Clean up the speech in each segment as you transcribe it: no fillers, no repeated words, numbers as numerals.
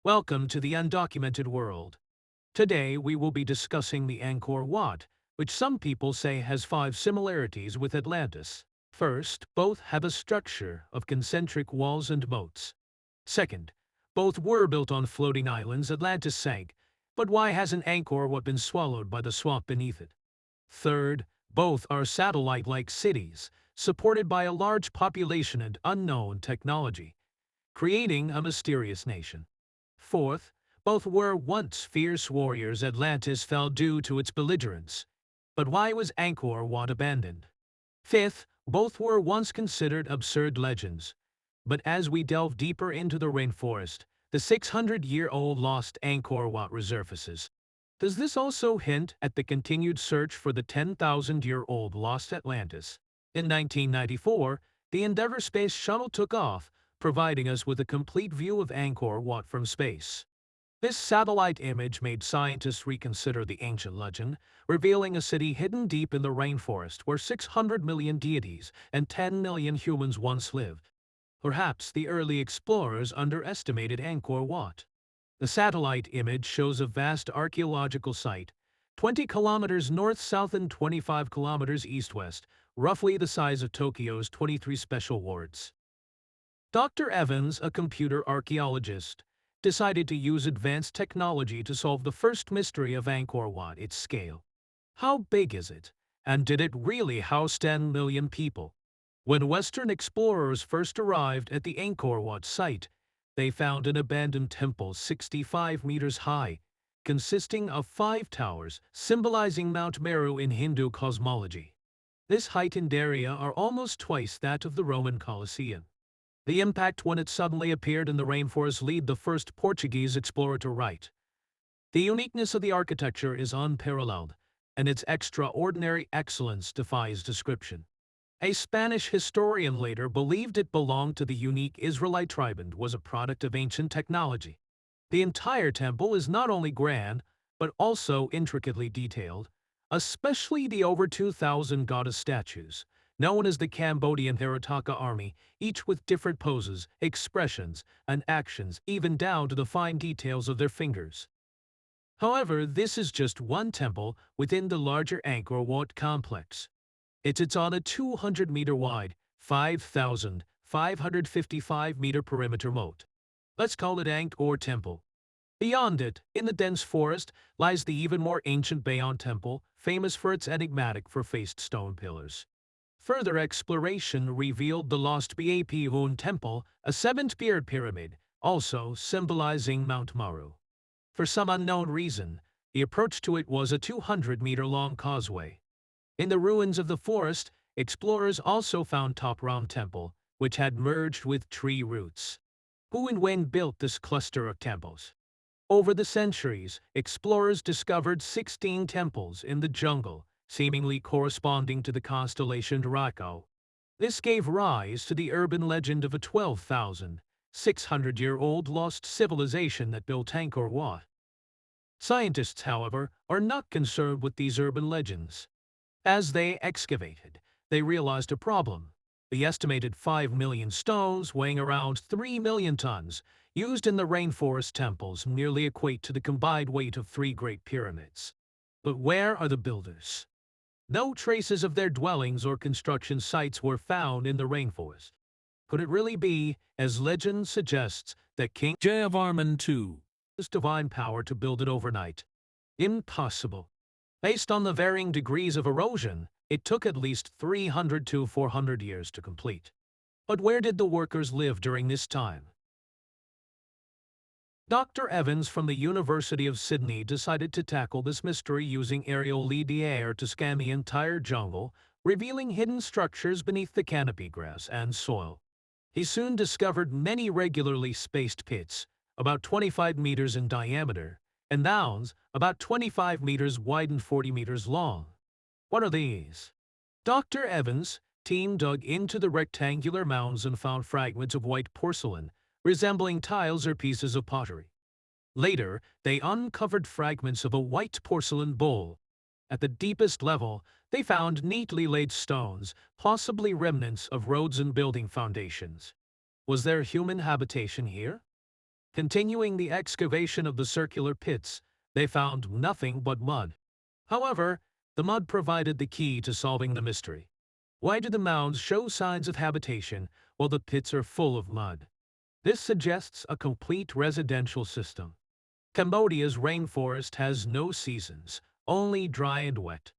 Welcome to the undocumented world. Today we will be discussing the Angkor Wat, which some people say has 5 similarities with Atlantis. First, both have a structure of concentric walls and moats. Second, both were built on floating islands Atlantis sank, but why hasn't Angkor Wat been swallowed by the swamp beneath it? Third, both are satellite-like cities, supported by a large population and unknown technology, creating a mysterious nation. Fourth, both were once fierce warriors Atlantis fell due to its belligerence. But why was Angkor Wat abandoned? Fifth, both were once considered absurd legends. But as we delve deeper into the rainforest, the 600-year-old lost Angkor Wat resurfaces. Does this also hint at the continued search for the 10,000-year-old lost Atlantis? In 1994, the Endeavour space shuttle took off, providing us with a complete view of Angkor Wat from space. This satellite image made scientists reconsider the ancient legend, revealing a city hidden deep in the rainforest where 600 million deities and 10 million humans once lived. Perhaps the early explorers underestimated Angkor Wat. The satellite image shows a vast archaeological site, 20 kilometers north-south and 25 kilometers east-west, roughly the size of Tokyo's 23 special wards. Dr. Evans, a computer archaeologist, decided to use advanced technology to solve the first mystery of Angkor Wat, its scale. How big is it? And did it really house 10 million people? When Western explorers first arrived at the Angkor Wat site, they found an abandoned temple 65 meters high, consisting of 5 towers, symbolizing Mount Meru in Hindu cosmology. This heightened area are almost twice that of the Roman Colosseum. The impact when it suddenly appeared in the rainforest led the first Portuguese explorer to write. The uniqueness of the architecture is unparalleled, and its extraordinary excellence defies description. A Spanish historian later believed it belonged to the unique Israelite tribe and was a product of ancient technology. The entire temple is not only grand, but also intricately detailed, especially the over 2,000 goddess statues, known as the Cambodian Harataka army, each with different poses, expressions, and actions, even down to the fine details of their fingers. However, this is just one temple within the larger Angkor Wat complex. It's on a 200-meter wide, 5,555-meter perimeter moat. Let's call it Angkor Temple. Beyond it, in the dense forest, lies the even more ancient Bayon Temple, famous for its enigmatic four-faced stone pillars. Further exploration revealed the lost Bap Hun Temple, a 7-tiered pyramid, also symbolizing Mount Meru. For some unknown reason, the approach to it was a 200-meter-long causeway. In the ruins of the forest, explorers also found Top Ram Temple, which had merged with tree roots. Who and when built this cluster of temples? Over the centuries, explorers discovered 16 temples in the jungle, seemingly corresponding to the constellation Draco. This gave rise to the urban legend of a 12,600-year-old lost civilization that built Angkor Wat. Scientists, however, are not concerned with these urban legends. As they excavated, they realized a problem. The estimated 5 million stones, weighing around 3 million tons, used in the rainforest temples nearly equate to the combined weight of 3 Great Pyramids. But where are the builders? No traces of their dwellings or construction sites were found in the rainforest. Could it really be, as legend suggests, that King Jayavarman II used divine power to build it overnight? Impossible. Based on the varying degrees of erosion, it took at least 300 to 400 years to complete. But where did the workers live during this time? Dr. Evans from the University of Sydney decided to tackle this mystery using aerial lidar to scan the entire jungle, revealing hidden structures beneath the canopy grass and soil. He soon discovered many regularly spaced pits, about 25 meters in diameter, and mounds about 25 meters wide and 40 meters long. What are these? Dr. Evans' team dug into the rectangular mounds and found fragments of white porcelain, resembling tiles or pieces of pottery. Later, they uncovered fragments of a white porcelain bowl. At the deepest level, they found neatly laid stones, possibly remnants of roads and building foundations. Was there human habitation here? Continuing the excavation of the circular pits, they found nothing but mud. However, the mud provided the key to solving the mystery. Why do the mounds show signs of habitation while the pits are full of mud? This suggests a complete residential system. Cambodia's rainforest has no seasons, only dry and wet.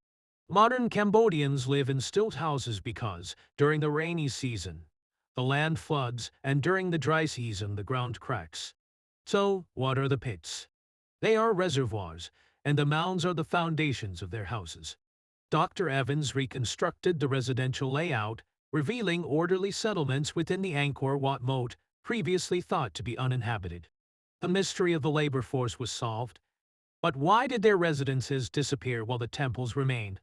Modern Cambodians live in stilt houses because, during the rainy season, the land floods and during the dry season the ground cracks. So, what are the pits? They are reservoirs, and the mounds are the foundations of their houses. Dr. Evans reconstructed the residential layout, revealing orderly settlements within the Angkor Wat moat, previously thought to be uninhabited. The mystery of the labor force was solved, but why did their residences disappear while the temples remained?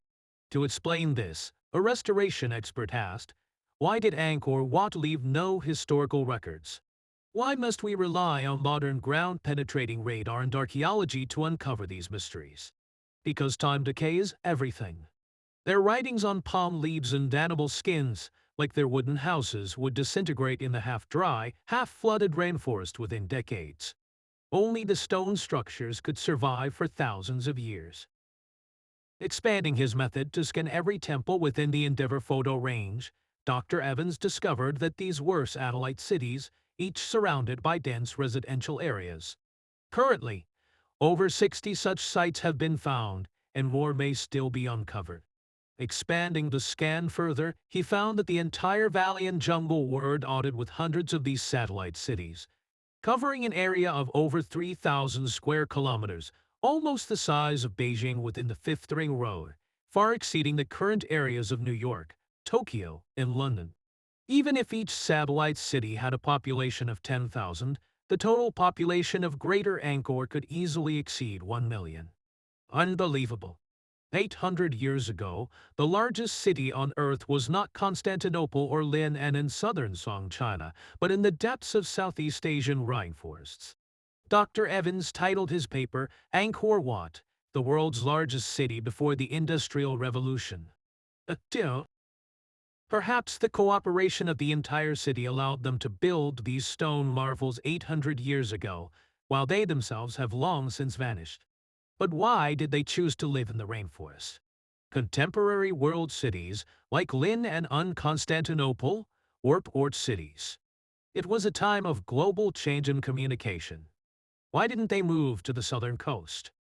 To explain this, a restoration expert asked, why did Angkor Wat leave no historical records? Why must we rely on modern ground-penetrating radar and archaeology to uncover these mysteries? Because time decays everything. Their writings on palm leaves and animal skins, like their wooden houses, would disintegrate in the half-dry, half-flooded rainforest within decades. Only the stone structures could survive for thousands of years. Expanding his method to scan every temple within the Endeavour photo range, Dr. Evans discovered that these were satellite cities, each surrounded by dense residential areas. Currently, over 60 such sites have been found, and more may still be uncovered. Expanding the scan further, he found that the entire valley and jungle were dotted with hundreds of these satellite cities, covering an area of over 3,000 square kilometers, almost the size of Beijing within the Fifth Ring Road, far exceeding the current areas of New York, Tokyo, and London. Even if each satellite city had a population of 10,000, the total population of Greater Angkor could easily exceed 1 million. Unbelievable. 800 years ago, the largest city on Earth was not Constantinople or Lin'an in southern Song China, but in the depths of Southeast Asian rainforests. Dr. Evans titled his paper Angkor Wat, the world's largest city before the Industrial Revolution. Perhaps the cooperation of the entire city allowed them to build these stone marvels 800 years ago, while they themselves have long since vanished. But why did they choose to live in the rainforest? Contemporary world cities, like Lin'an and Constantinople, were port cities. It was a time of global change in communication. Why didn't they move to the southern coast?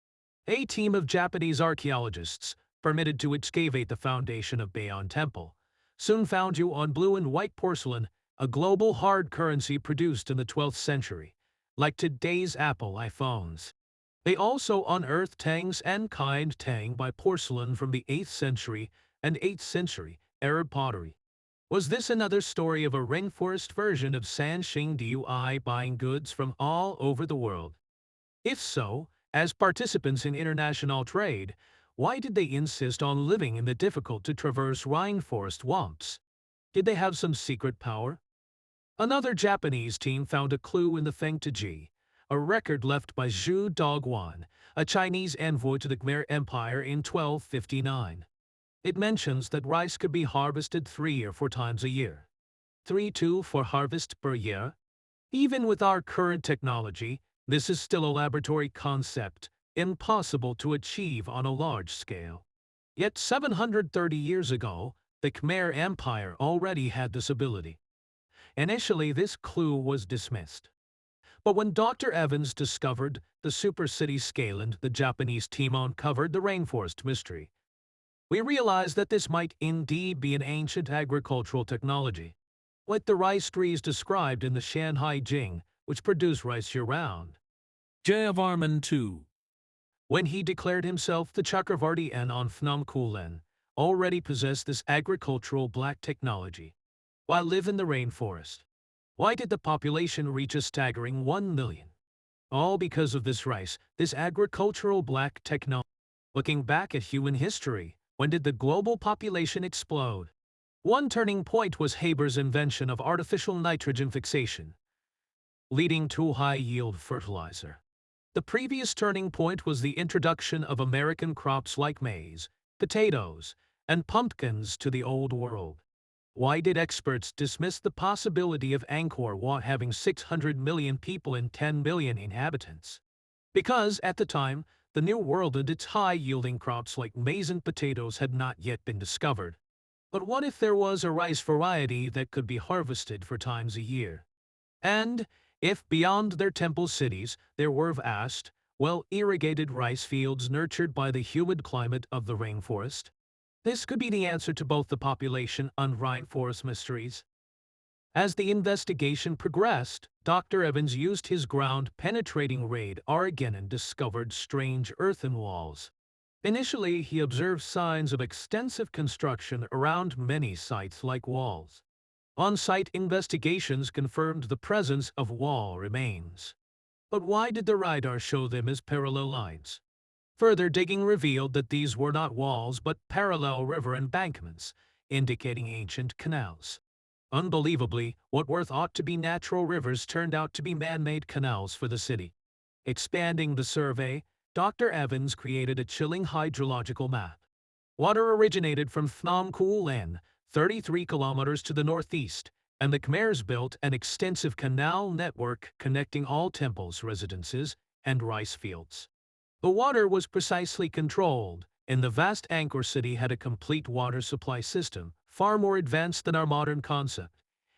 A team of Japanese archaeologists, permitted to excavate the foundation of Bayon Temple, soon found you on blue and white porcelain, a global hard currency produced in the 12th century, like today's Apple iPhones. They also unearthed Tang's and kind Tang by porcelain from the 8th century and 8th century Arab pottery. Was this another story of a rainforest version of Sanxing Dui buying goods from all over the world? If so, as participants in international trade, why did they insist on living in the difficult-to-traverse rainforest swamps? Did they have some secret power? Another Japanese team found a clue in the Fengtaji, a record left by Zhu Dogwan, a Chinese envoy to the Khmer Empire in 1259. It mentions that rice could be harvested 3 or 4 times a year. 3 for harvest per year? Even with our current technology, this is still a laboratory concept, impossible to achieve on a large scale. Yet 730 years ago, the Khmer Empire already had this ability. Initially, this clue was dismissed. But when Dr. Evans discovered the super city scale and the Japanese team uncovered the rainforest mystery, we realized that this might indeed be an ancient agricultural technology, like the rice trees described in the Shanhai Jing, which produce rice year-round. Jayavarman II, when he declared himself the Chakravarti on Phnom Kulen, already possessed this agricultural black technology, while live in the rainforest. Why did the population reach a staggering 1 million? All because of this rice, this agricultural black technology. Looking back at human history, when did the global population explode? One turning point was Haber's invention of artificial nitrogen fixation, leading to high-yield fertilizer. The previous turning point was the introduction of American crops like maize, potatoes, and pumpkins to the Old World. Why did experts dismiss the possibility of Angkor Wat having 600 million people and 10 billion inhabitants? Because, at the time, the New World and its high-yielding crops like maize and potatoes had not yet been discovered. But what if there was a rice variety that could be harvested for times a year? And if beyond their temple cities there were vast, well-irrigated rice fields nurtured by the humid climate of the rainforest? This could be the answer to both the population and rainforest mysteries. As the investigation progressed, Dr. Evans used his ground-penetrating radar again and discovered strange earthen walls. Initially, he observed signs of extensive construction around many sites like walls. On-site investigations confirmed the presence of wall remains. But why did the radar show them as parallel lines? Further digging revealed that these were not walls but parallel river embankments, indicating ancient canals. Unbelievably, what were thought to be natural rivers turned out to be man-made canals for the city. Expanding the survey, Dr. Evans created a chilling hydrological map. Water originated from Phnom Kulen, 33 kilometers to the northeast, and the Khmers built an extensive canal network connecting all temples, residences, and rice fields. The water was precisely controlled, and the vast Angkor city had a complete water supply system, far more advanced than our modern concept,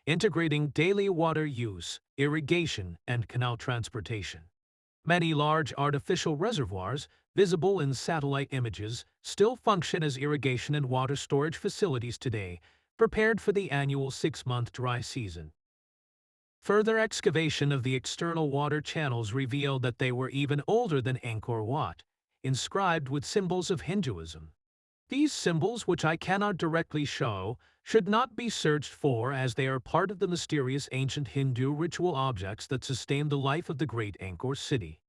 integrating daily water use, irrigation, and canal transportation. Many large artificial reservoirs, visible in satellite images, still function as irrigation and water storage facilities today, prepared for the annual 6-month dry season. Further excavation of the external water channels revealed that they were even older than Angkor Wat, inscribed with symbols of Hinduism. These symbols, which I cannot directly show, should not be searched for as they are part of the mysterious ancient Hindu ritual objects that sustain the life of the great Angkor city.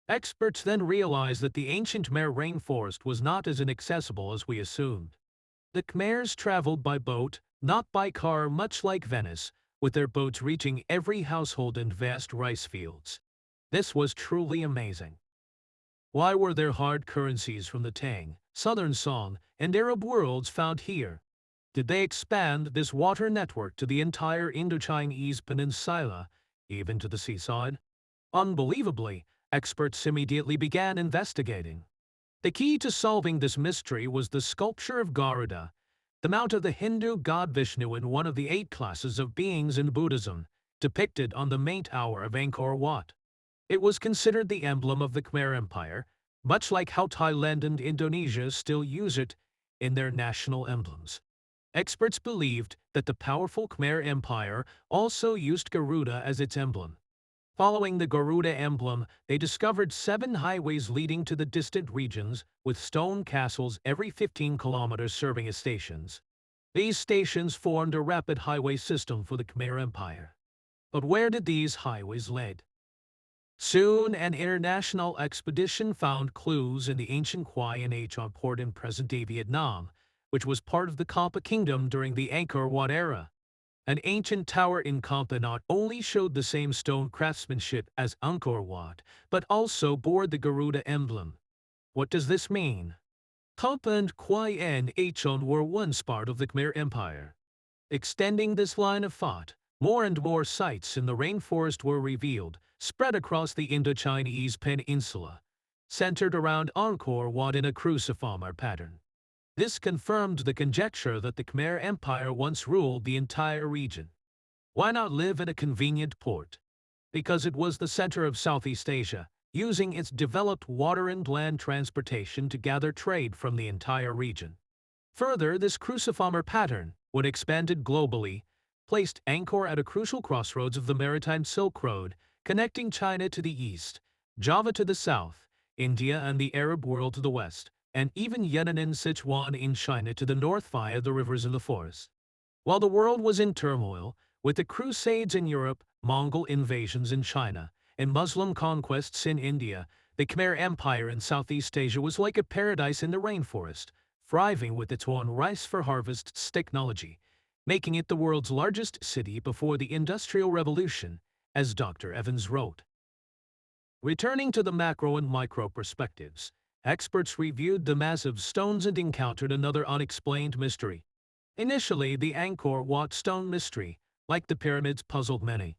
Experts then realized that the ancient Khmer rainforest was not as inaccessible as we assumed. The Khmers traveled by boat, not by car, much like Venice, with their boats reaching every household and vast rice fields. This was truly amazing. Why were there hard currencies from the Tang, Southern Song, and Arab worlds found here? Did they expand this water network to the entire Indochinese peninsula, even to the seaside? Unbelievably, experts immediately began investigating. The key to solving this mystery was the sculpture of Garuda, the mount of the Hindu god Vishnu in one of the 8 classes of beings in Buddhism, depicted on the main tower of Angkor Wat. It was considered the emblem of the Khmer Empire, much like how Thailand and Indonesia still use it in their national emblems. Experts believed that the powerful Khmer Empire also used Garuda as its emblem. Following the Garuda emblem, they discovered 7 highways leading to the distant regions, with stone castles every 15 kilometers serving as stations. These stations formed a rapid highway system for the Khmer Empire. But where did these highways lead? Soon, an international expedition found clues in the ancient Quai An Chon port in present-day Vietnam, which was part of the Kampa Kingdom during the Angkor Wat era. An ancient tower in Kampa not only showed the same stone craftsmanship as Angkor Wat, but also bore the Garuda emblem. What does this mean? Kampa and Quai An Chon were once part of the Khmer Empire. Extending this line of thought, more and more sites in the rainforest were revealed, spread across the Indochinese peninsula, centered around Angkor Wat in a cruciform pattern. This confirmed the conjecture that the Khmer Empire once ruled the entire region. Why not live in a convenient port? Because it was the center of Southeast Asia, using its developed water and land transportation to gather trade from the entire region. Further, this cruciform pattern, when expanded globally, placed Angkor at a crucial crossroads of the maritime Silk Road, connecting China to the east, Java to the south, India and the Arab world to the west, and even Yunnan and Sichuan in China to the north via the rivers and the forests. While the world was in turmoil, with the Crusades in Europe, Mongol invasions in China, and Muslim conquests in India, the Khmer Empire in Southeast Asia was like a paradise in the rainforest, thriving with its own rice-for-harvests technology, making it the world's largest city before the Industrial Revolution, as Dr. Evans wrote. Returning to the macro and micro perspectives, experts reviewed the massive stones and encountered another unexplained mystery. Initially, the Angkor Wat stone mystery, like the pyramids, puzzled many.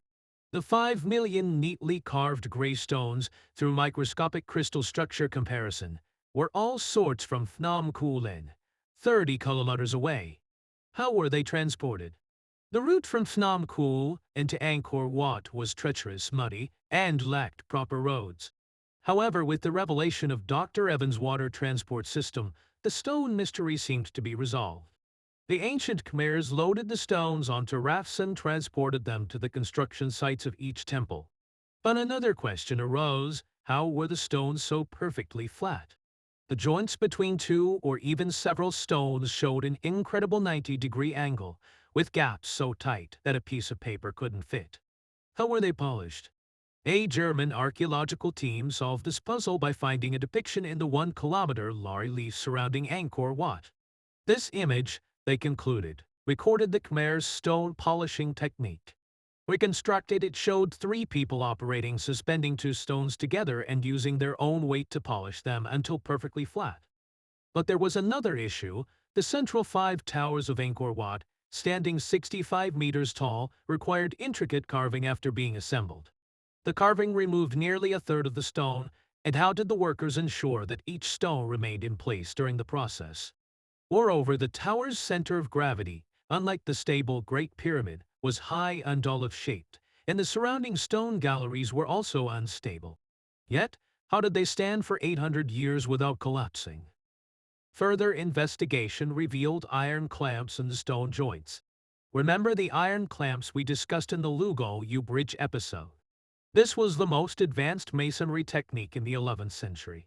The 5 million neatly carved gray stones, through microscopic crystal structure comparison, were all sorts from Phnom Kulen, 30 kilometers away. How were they transported? The route from Phnom Kulen into Angkor Wat was treacherous, muddy, and lacked proper roads. However, with the revelation of Dr. Evans' water transport system, the stone mystery seemed to be resolved. The ancient Khmers loaded the stones onto rafts and transported them to the construction sites of each temple. But another question arose: how were the stones so perfectly flat? The joints between two or even several stones showed an incredible 90-degree angle, with gaps so tight that a piece of paper couldn't fit. How were they polished? A German archaeological team solved this puzzle by finding a depiction in the 1-kilometer relief surrounding Angkor Wat. This image, they concluded, recorded the Khmer's stone polishing technique. Reconstructed, it showed 3 people operating, suspending 2 stones together and using their own weight to polish them until perfectly flat. But there was another issue. The central 5 towers of Angkor Wat, standing 65 meters tall, required intricate carving after being assembled. The carving removed nearly a third of the stone, and how did the workers ensure that each stone remained in place during the process? Moreover, the tower's center of gravity, unlike the stable Great Pyramid, was high and olive-shaped, and the surrounding stone galleries were also unstable. Yet, how did they stand for 800 years without collapsing? Further investigation revealed iron clamps in the stone joints. Remember the iron clamps we discussed in the Lugo U Bridge episode? This was the most advanced masonry technique in the 11th century.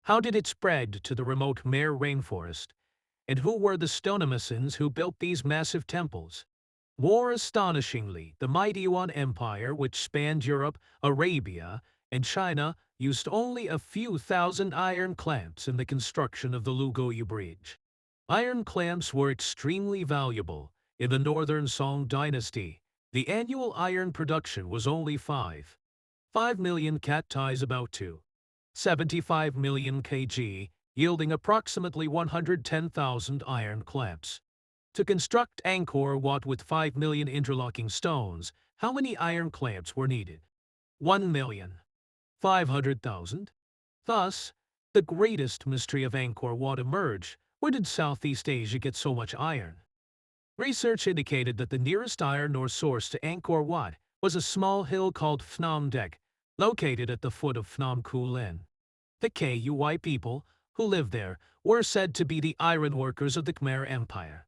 How did it spread to the remote Khmer rainforest? And who were the stonemasons who built these massive temples? More astonishingly, the mighty Yuan Empire, which spanned Europe, Arabia, and China, used only a few thousand iron clamps in the construction of the Lugoyu Bridge. Iron clamps were extremely valuable. In the Northern Song dynasty, the annual iron production was only 5 million cat ties, about 2.75 million kg, yielding approximately 110,000 iron clamps. To construct Angkor Wat with 5 million interlocking stones, how many iron clamps were needed? 1,500,000? Thus, the greatest mystery of Angkor Wat emerged. Where did Southeast Asia get so much iron? Research indicated that the nearest iron ore source to Angkor Wat was a small hill called Phnom Dek, located at the foot of Phnom Kulen. The Kui people, who lived there, were said to be the iron workers of the Khmer Empire.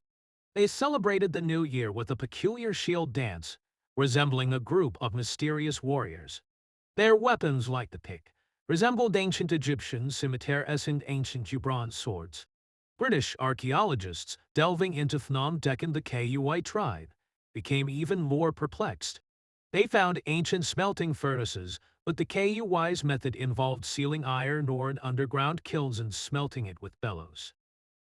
They celebrated the new year with a peculiar shield dance, resembling a group of mysterious warriors. Their weapons, like the pick, resembled ancient Egyptian scimitars and ancient bronze swords. British archaeologists, delving into Phnom Dek and the Kui tribe, became even more perplexed. They found ancient smelting furnaces, but the Kui's method involved sealing iron ore in underground kilns and smelting it with bellows.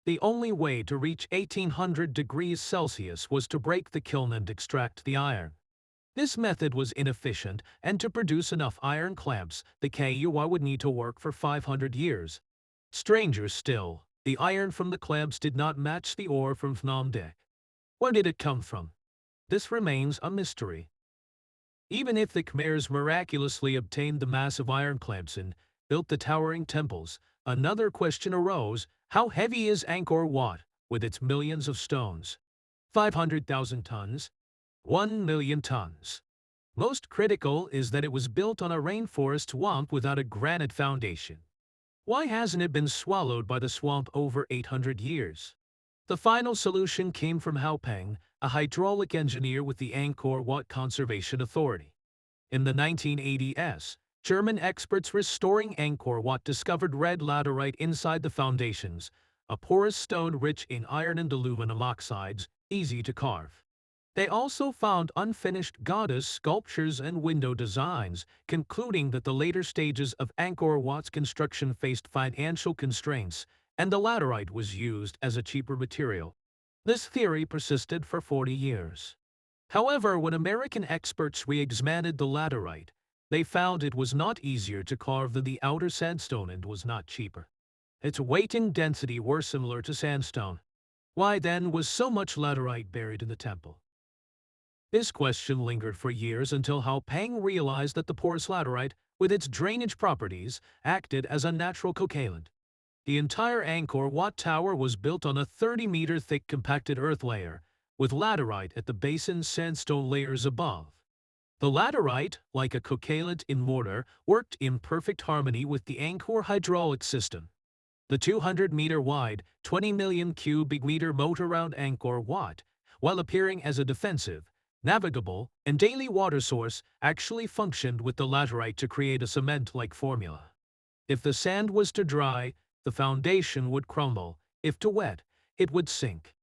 The only way to reach 1800 degrees Celsius was to break the kiln and extract the iron. This method was inefficient, and to produce enough iron clamps, the Kui would need to work for 500 years. Stranger still, the iron from the clamps did not match the ore from Phnom Dek. Where did it come from? This remains a mystery. Even if the Khmers miraculously obtained the massive iron clamps and built the towering temples, another question arose: how heavy is Angkor Wat, with its millions of stones? 500,000 tons? 1 million tons. Most critical is that it was built on a rainforest swamp without a granite foundation. Why hasn't it been swallowed by the swamp over 800 years? The final solution came from Hao Peng, a hydraulic engineer with the Angkor Wat Conservation Authority. In the 1980s, German experts restoring Angkor Wat discovered red laterite inside the foundations, a porous stone rich in iron and aluminum oxides, easy to carve. They also found unfinished goddess sculptures and window designs, concluding that the later stages of Angkor Wat's construction faced financial constraints, and the laterite was used as a cheaper material. This theory persisted for 40 years. However, when American experts re-examined the laterite, they found it was not easier to carve than the outer sandstone and was not cheaper. Its weight and density were similar to sandstone. Why then was so much laterite buried in the temple? This question lingered for years until Hao Peng realized that the porous laterite, with its drainage properties, acted as a natural coagulant. The entire Angkor Wat Tower was built on a 30-meter thick compacted earth layer, with laterite at the base and sandstone layers above. The laterite, like a coagulant in mortar, worked in perfect harmony with the Angkor hydraulic system. The 200-meter wide, 20 million cubic meter moat around Angkor Wat, while appearing as a defensive, navigable, and daily water source, actually functioned with the laterite to create a cement-like formula. If the sand was too dry, the foundation would crumble. If too wet, it would sink.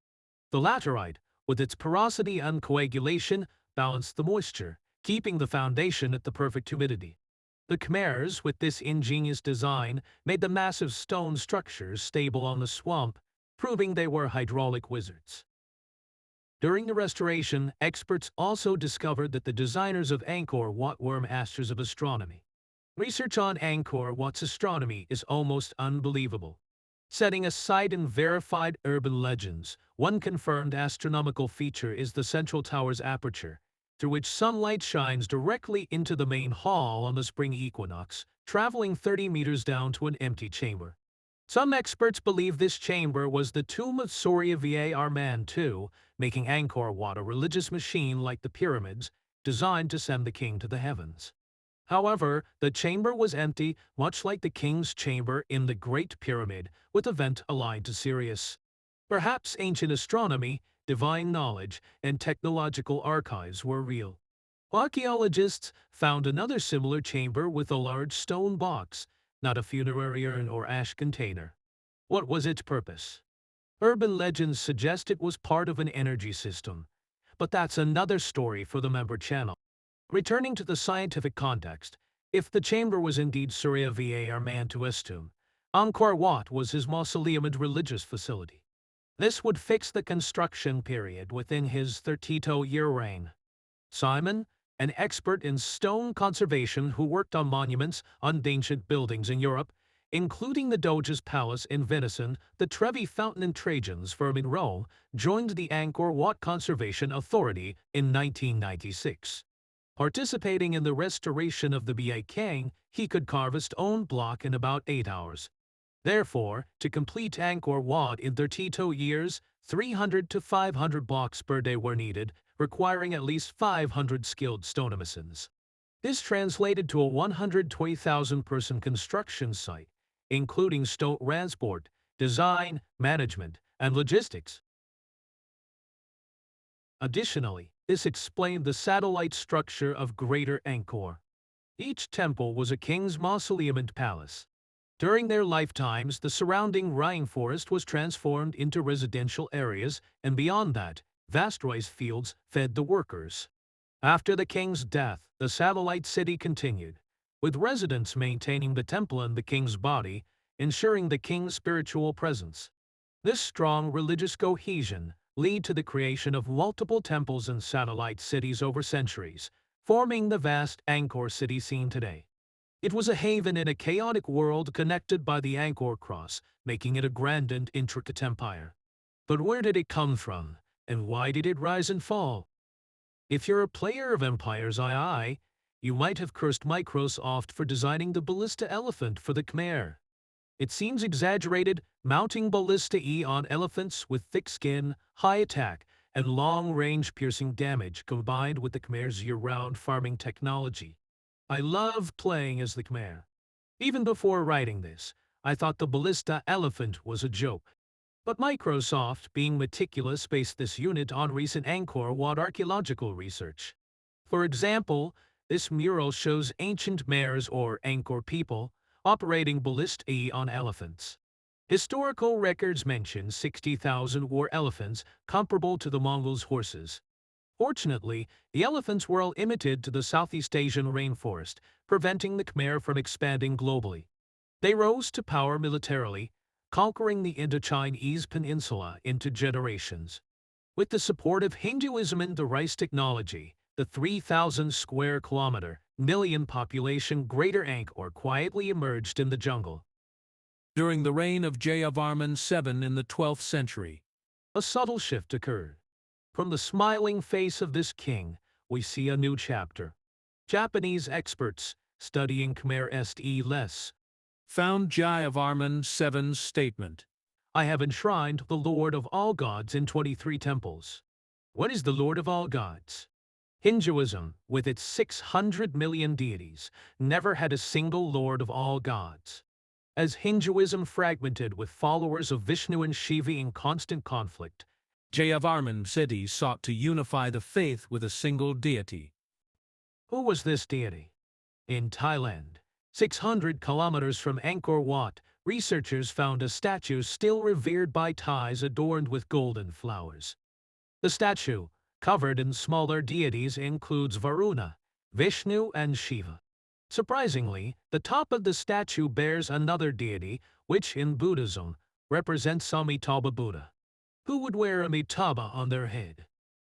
The laterite, with its porosity and coagulation, balanced the moisture, keeping the foundation at the perfect humidity. The Khmers, with this ingenious design, made the massive stone structures stable on the swamp, proving they were hydraulic wizards. During the restoration, experts also discovered that the designers of Angkor Wat were masters of astronomy. Research on Angkor Wat's astronomy is almost unbelievable. Setting aside unverified urban legends, one confirmed astronomical feature is the central tower's aperture, through which sunlight shines directly into the main hall on the spring equinox, traveling 30 meters down to an empty chamber. Some experts believe this chamber was the tomb of Surya Var II, making Angkor Wat a religious machine like the pyramids, designed to send the king to the heavens. However, the chamber was empty, much like the king's chamber in the Great Pyramid, with a vent aligned to Sirius. Perhaps ancient astronomy, divine knowledge, and technological archives were real. Archaeologists found another similar chamber with a large stone box, not a funerary urn or ash container. What was its purpose? Urban legends suggest it was part of an energy system, but that's another story for the member channel. Returning to the scientific context, if the chamber was indeed Surya Var II's tomb, Angkor Wat was his mausoleum and religious facility. This would fix the construction period within his 32-year reign. Simon, an expert in stone conservation who worked on monuments on ancient buildings in Europe, including the Doge's Palace in Venice, the Trevi Fountain and Trajan's Firm in Rome, joined the Angkor Wat Conservation Authority in 1996. Participating in the restoration of the Ba King, he could carve a stone block in about 8 hours. Therefore, to complete Angkor Wat in 32 years, 300 to 500 blocks per day were needed, requiring at least 500 skilled stonemasons. This translated to a 120,000-person construction site, including stone transport, design, management, and logistics. Additionally, this explained the satellite structure of Greater Angkor. Each temple was a king's mausoleum and palace. During their lifetimes, the surrounding rainforest was transformed into residential areas, and beyond that, vast rice fields fed the workers. After the king's death, the satellite city continued, with residents maintaining the temple and the king's body, ensuring the king's spiritual presence. This strong religious cohesion led to the creation of multiple temples and satellite cities over centuries, forming the vast Angkor city seen today. It was a haven in a chaotic world connected by the Angkor Cross, making it a grand and intricate empire. But where did it come from, and why did it rise and fall? If you're a player of Empires II, you might have cursed Microsoft for designing the ballista elephant for the Khmer. It seems exaggerated, mounting ballista on elephants with thick skin, high attack, and long-range piercing damage combined with the Khmer's year-round farming technology. I love playing as the Khmer. Even before writing this, I thought the ballista elephant was a joke. But Microsoft, being meticulous, based this unit on recent Angkor Wat archaeological research. For example, this mural shows ancient Khmers or Angkor people operating ballista on elephants. Historical records mention 60,000 war elephants comparable to the Mongols' horses. Fortunately, the elephants were all limited to the Southeast Asian rainforest, preventing the Khmer from expanding globally. They rose to power militarily, conquering the Indochinese peninsula into generations. With the support of Hinduism and the rice technology, the 3,000 square kilometer million population Greater Angkor quietly emerged in the jungle. During the reign of Jayavarman VII in the 12th century, a subtle shift occurred. From the smiling face of this king, we see a new chapter. Japanese experts studying Khmer Est found Jayavarman VII's statement. I have enshrined the Lord of all gods in 23 temples. What is the Lord of all gods? Hinduism, with its 600 million deities, never had a single Lord of all gods. As Hinduism fragmented with followers of Vishnu and Shiva in constant conflict, Jayavarman VII sought to unify the faith with a single deity. Who was this deity? In Thailand, 600 kilometers from Angkor Wat, researchers found a statue still revered by Thais adorned with golden flowers. The statue, covered in smaller deities, includes Varuna, Vishnu, and Shiva. Surprisingly, the top of the statue bears another deity, which in Buddhism represents Amitabha Buddha. Who would wear Amitabha on their head?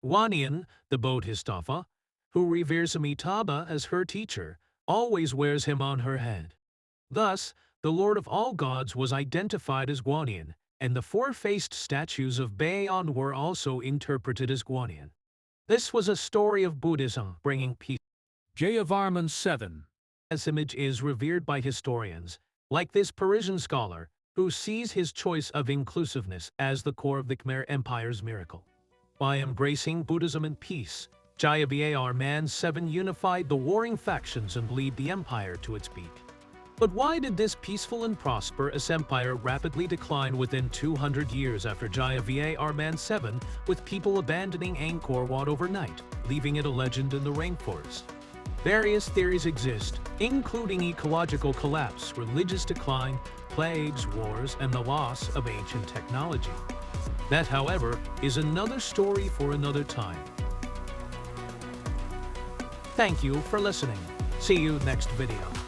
Guanyin, the Bodhisattva, who reveres Amitabha as her teacher, always wears him on her head. Thus, the Lord of all gods was identified as Guanyin, and the four-faced statues of Bayon were also interpreted as Guanyin. This was a story of Buddhism bringing peace. Jayavarman VII. This image is revered by historians, like this Parisian scholar, who sees his choice of inclusiveness as the core of the Khmer Empire's miracle. By embracing Buddhism and peace, Jayavarman VII unified the warring factions and led the empire to its peak. But why did this peaceful and prosperous empire rapidly decline within 200 years after Jayavarman VII, with people abandoning Angkor Wat overnight, leaving it a legend in the rainforest? Various theories exist, including ecological collapse, religious decline, plagues, wars, and the loss of ancient technology. That, however, is another story for another time. Thank you for listening. See you next video.